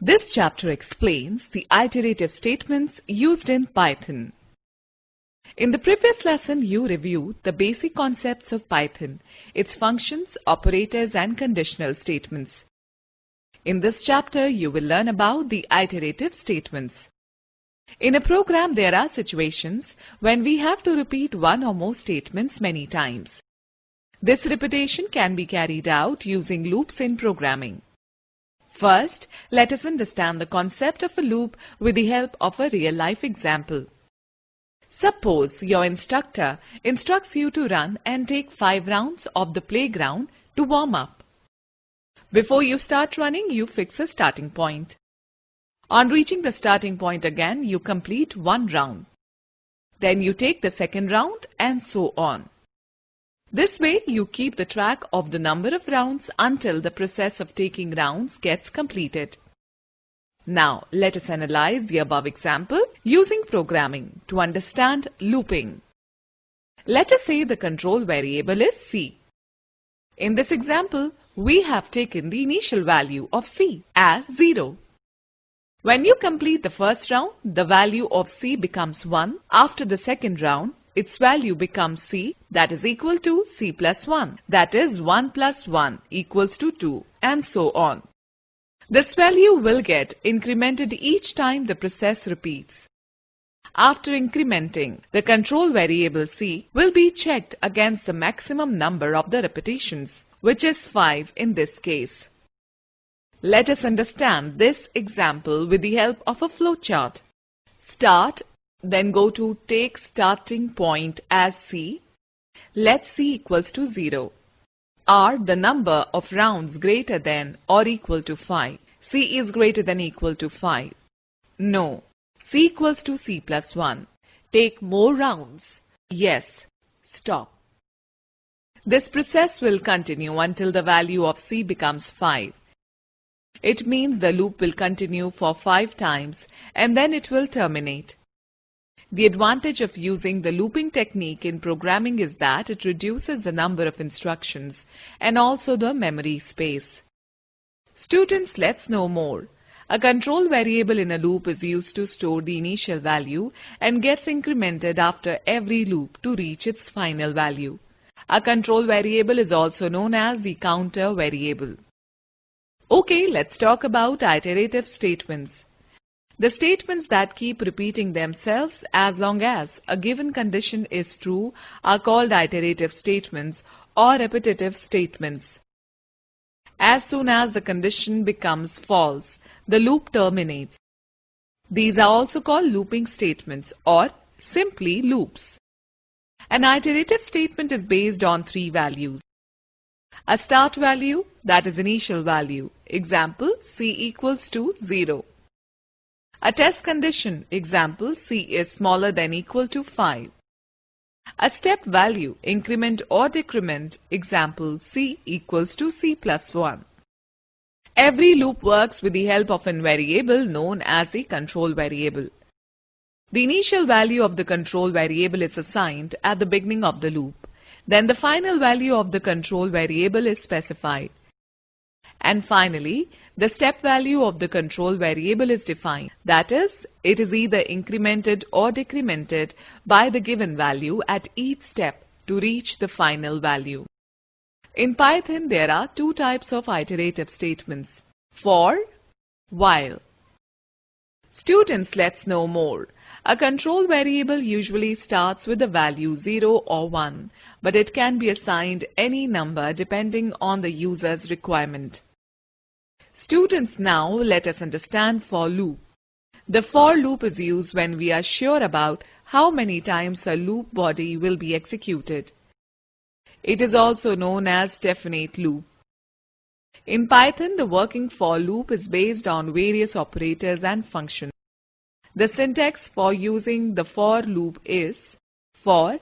This chapter explains the iterative statements used in Python. In the previous lesson, you reviewed the basic concepts of Python, its functions, operators, and conditional statements. In this chapter, you will learn about the iterative statements. In a program, there are situations when we have to repeat one or more statements many times. This repetition can be carried out using loops in programming. First, let us understand the concept of a loop with the help of a real-life example. Suppose your instructor instructs you to run and take 5 rounds of the playground to warm up. Before you start running, you fix a starting point. On reaching the starting point again, you complete 1 round. Then you take the second round and so on. This way, you keep the track of the number of rounds until the process of taking rounds gets completed. Now, let us analyze the above example using programming to understand looping. Let us say the control variable is C. In this example, we have taken the initial value of C as 0. When you complete the first round, the value of C becomes 1. After the second round, its value becomes C, that is equal to C plus 1, that is 1 plus 1 equals to 2, and so on. This value will get incremented each time the process repeats. After incrementing, the control variable C will be checked against the maximum number of the repetitions, which is 5 in this case. Let us understand this example with the help of a flowchart. Start, then go to take starting point as C. Let C equals to 0. Are the number of rounds greater than or equal to 5? C is greater than equal to 5. No. C equals to C plus 1. Take more rounds. Yes. Stop. This process will continue until the value of C becomes 5. It means the loop will continue for 5 times and then it will terminate. The advantage of using the looping technique in programming is that it reduces the number of instructions and also the memory space. Students, let's know more. A control variable in a loop is used to store the initial value and gets incremented after every loop to reach its final value. A control variable is also known as the counter variable. Okay, let's talk about iterative statements. The statements that keep repeating themselves as long as a given condition is true are called iterative statements or repetitive statements. As soon as the condition becomes false, the loop terminates. These are also called looping statements or simply loops. An iterative statement is based on 3 values. A start value, that is initial value, example C equals to 0. A test condition, example C is smaller than equal to 5. A step value, increment or decrement, example C equals to C plus 1. Every loop works with the help of a variable known as the control variable. The initial value of the control variable is assigned at the beginning of the loop. Then the final value of the control variable is specified. And finally, the step value of the control variable is defined. That is, it is either incremented or decremented by the given value at each step to reach the final value. In Python, there are 2 types of iterative statements: for, while. Students, let's know more. A control variable usually starts with the value 0 or 1, but it can be assigned any number depending on the user's requirement. Students, now let us understand for loop. The for loop is used when we are sure about how many times a loop body will be executed. It is also known as definite loop. In Python, the working for loop is based on various operators and functions. The syntax for using the for loop is for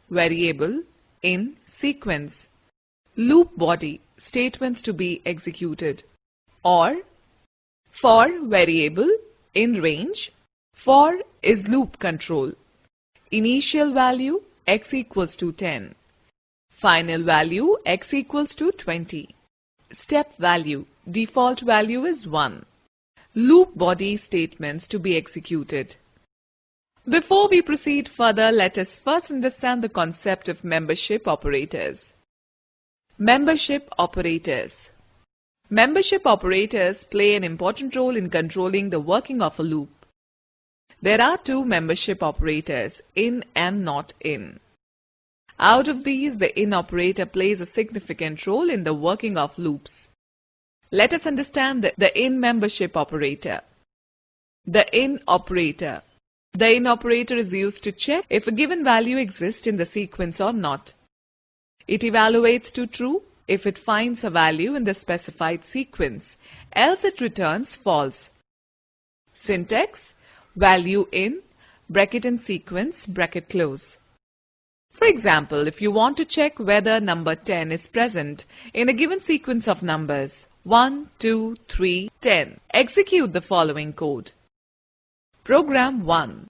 variable in sequence, loop body, statements to be executed, or for variable in range. For is loop control. Initial value x equals to 10. Final value x equals to 20. Step value, default value is 1. loop body statements to be executed. Before we proceed further, let us first understand the concept of membership operators. Membership operators. Membership operators play an important role in controlling the working of a loop. There are two membership operators, in and not in. Out of these, the in operator plays a significant role in the working of loops. Let us understand the in membership operator. The in operator. The in operator is used to check if a given value exists in the sequence or not. It evaluates to true if it finds a value in the specified sequence, else it returns false. Syntax: value in, bracket in sequence, bracket close. For example, if you want to check whether number 10 is present in a given sequence of numbers 1, 2, 3, 10, execute the following code. Program 1.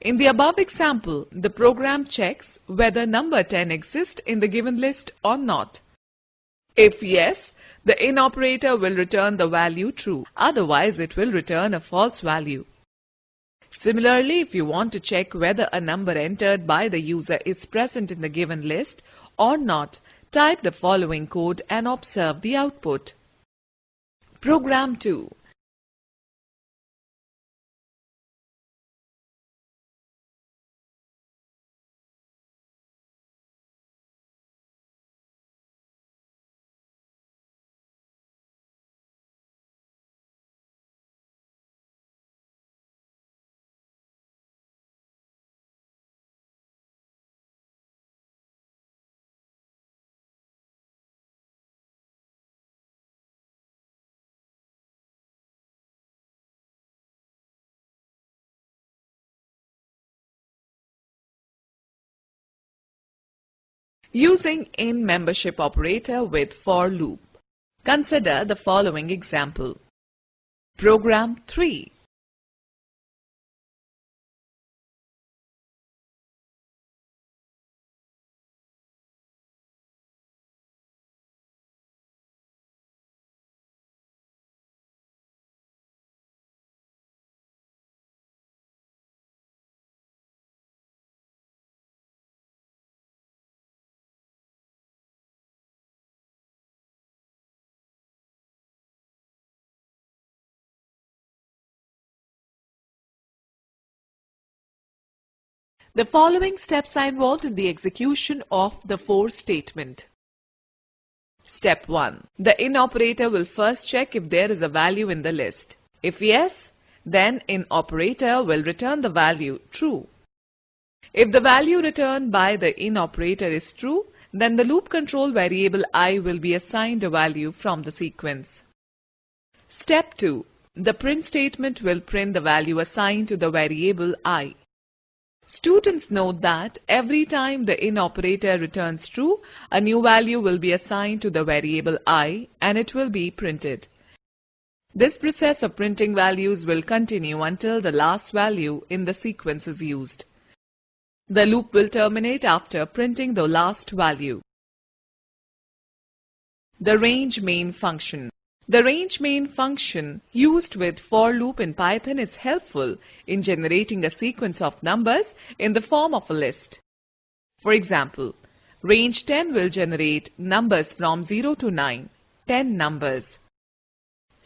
In the above example, the program checks whether number 10 exists in the given list or not. If yes, the in operator will return the value true, otherwise it will return a false value. Similarly, if you want to check whether a number entered by the user is present in the given list or not, type the following code and observe the output. Program 2. Using in membership operator with for loop. Consider the following example. Program 3. The following steps are involved in the execution of the for statement. Step 1. The in operator will first check if there is a value in the list. If yes, then in operator will return the value true. If the value returned by the in operator is true, then the loop control variable I will be assigned a value from the sequence. Step 2. The print statement will print the value assigned to the variable I. Students note that every time the in operator returns true, a new value will be assigned to the variable I and it will be printed. This process of printing values will continue until the last value in the sequence is used. The loop will terminate after printing the last value. The range main function. The range main function used with for loop in Python is helpful in generating a sequence of numbers in the form of a list. For example, range 10 will generate numbers from 0 to 9, 10 numbers.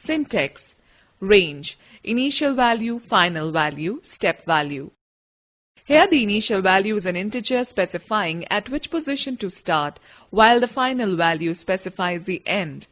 Syntax: range, initial value, final value, step value. Here the initial value is an integer specifying at which position to start, while the final value specifies the end,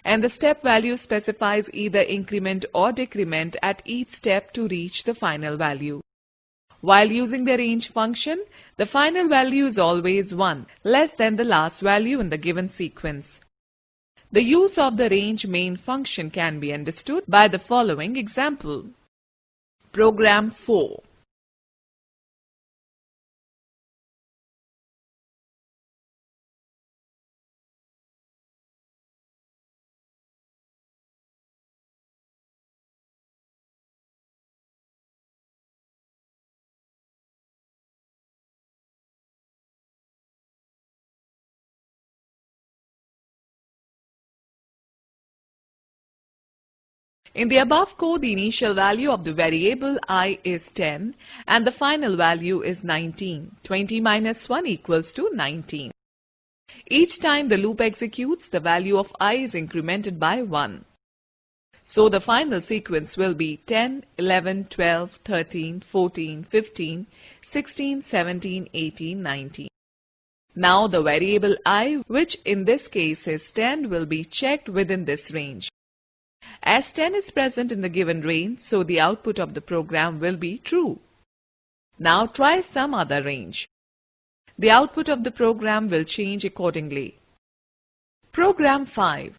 and the step value specifies either increment or decrement at each step to reach the final value. While using the range function, the final value is always 1, less than the last value in the given sequence. The use of the range main function can be understood by the following example. Program 4. In the above code, the initial value of the variable I is 10 and the final value is 19. 20 minus 1 equals to 19. Each time the loop executes, the value of I is incremented by 1. So the final sequence will be 10, 11, 12, 13, 14, 15, 16, 17, 18, 19. Now the variable I, which in this case is 10, will be checked within this range. As 10 is present in the given range, so the output of the program will be true. Now try some other range. The output of the program will change accordingly. Program 5.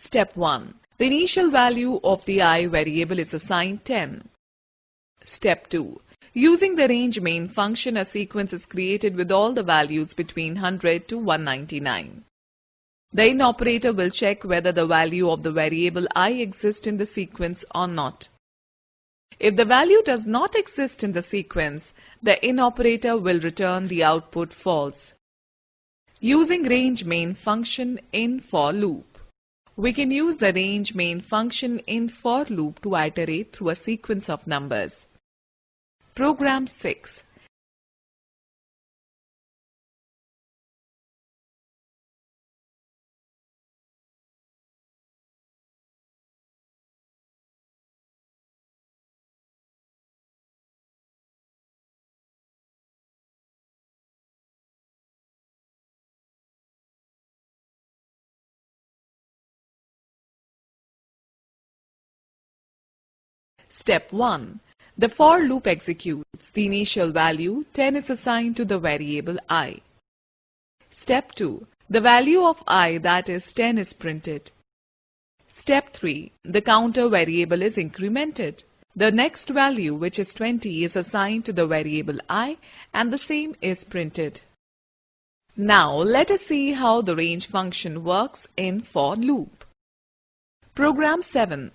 Step 1. The initial value of the I variable is assigned 10. Step 2. Using the range main function, a sequence is created with all the values between 100 to 199. The in operator will check whether the value of the variable I exists in the sequence or not. If the value does not exist in the sequence, the in operator will return the output false. Using range main function in for loop. We can use the range main function in for loop to iterate through a sequence of numbers. Program 6. Step 1. The for loop executes. The initial value 10 is assigned to the variable I. Step 2. The value of I, that is 10, is printed. Step 3. The counter variable is incremented. The next value, which is 20, is assigned to the variable I and the same is printed. Now let us see how the range function works in for loop. Program 7.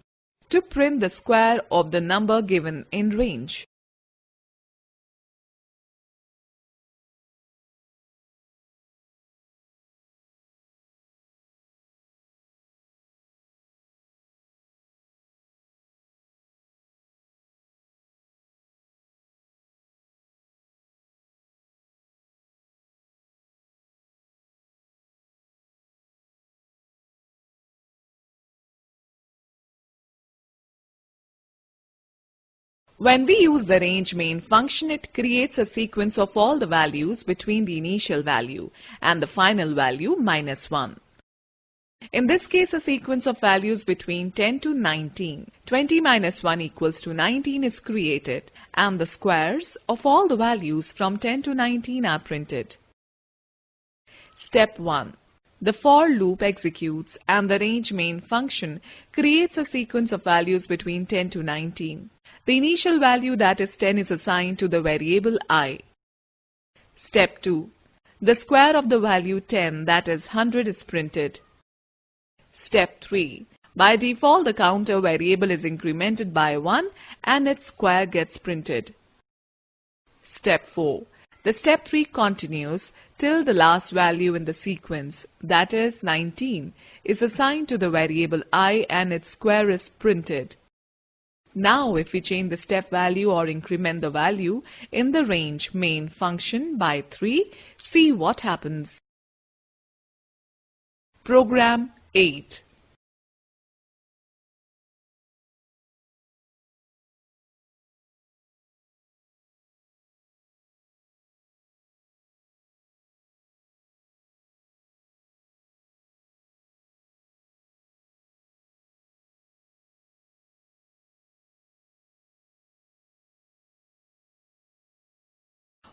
To print the square of the number given in range. When we use the range main function, it creates a sequence of all the values between the initial value and the final value minus 1. In this case, a sequence of values between 10 to 19. 20 minus 1 equals to 19 is created and the squares of all the values from 10 to 19 are printed. Step 1. The for loop executes and the range main function creates a sequence of values between 10 to 19. The initial value, that is 10, is assigned to the variable I. Step 2. The square of the value 10, that is 100, is printed. Step 3. By default, the counter variable is incremented by 1 and its square gets printed. Step 4. The step 3 continues till the last value in the sequence, that is 19, is assigned to the variable I and its square is printed. Now if we change the step value or increment the value in the range main function by 3, see what happens. Program 8.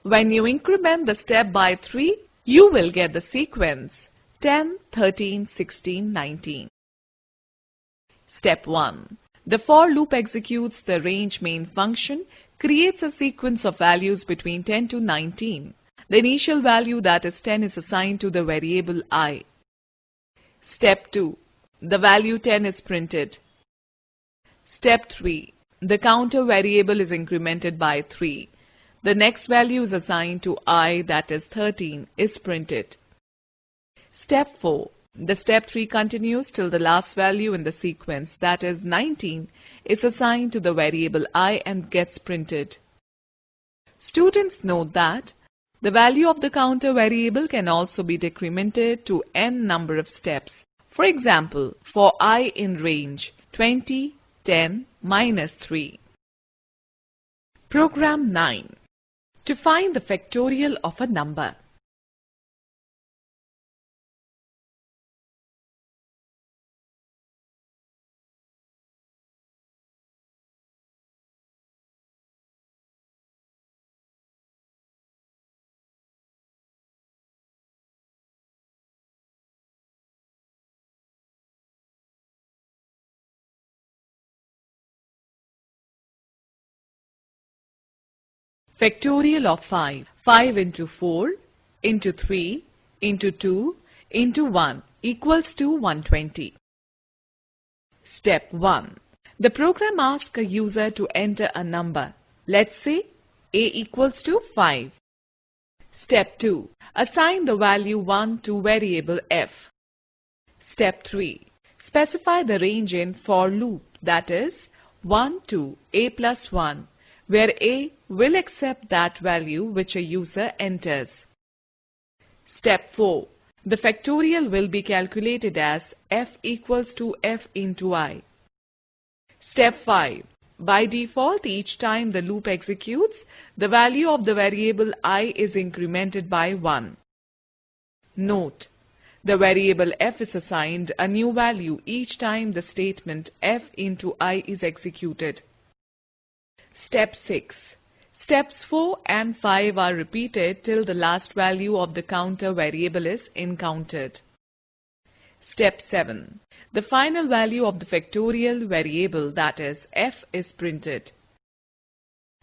When you increment the step by 3, you will get the sequence 10, 13, 16, 19. Step 1. The for loop executes the range main function, creates a sequence of values between 10 to 19. The initial value, that is 10, is assigned to the variable I. Step 2. The value 10 is printed. Step 3. The counter variable is incremented by 3. The next value is assigned to I, that is 13, is printed. Step 4. The step 3 continues till the last value in the sequence, that is 19, is assigned to the variable I and gets printed. Students note that the value of the counter variable can also be decremented to n number of steps. For example, for I in range 20, 10, minus 3. Program 9. To find the factorial of a number. Factorial of 5. 5 into 4 into 3 into 2 into 1 equals to 120. Step 1. The program asks a user to enter a number. Let's say a equals to 5. Step 2. Assign the value 1 to variable f. Step 3. Specify the range in for loop, that is 1 to a plus 1, where a will accept that value which a user enters. Step 4. The factorial will be calculated as f equals to f into I. Step 5. By default, each time the loop executes, the value of the variable I is incremented by 1. Note: the variable f is assigned a new value each time the statement f into I is executed. Step 6. Steps 4 and 5 are repeated till the last value of the counter variable is encountered. Step 7. The final value of the factorial variable, that is f, is printed.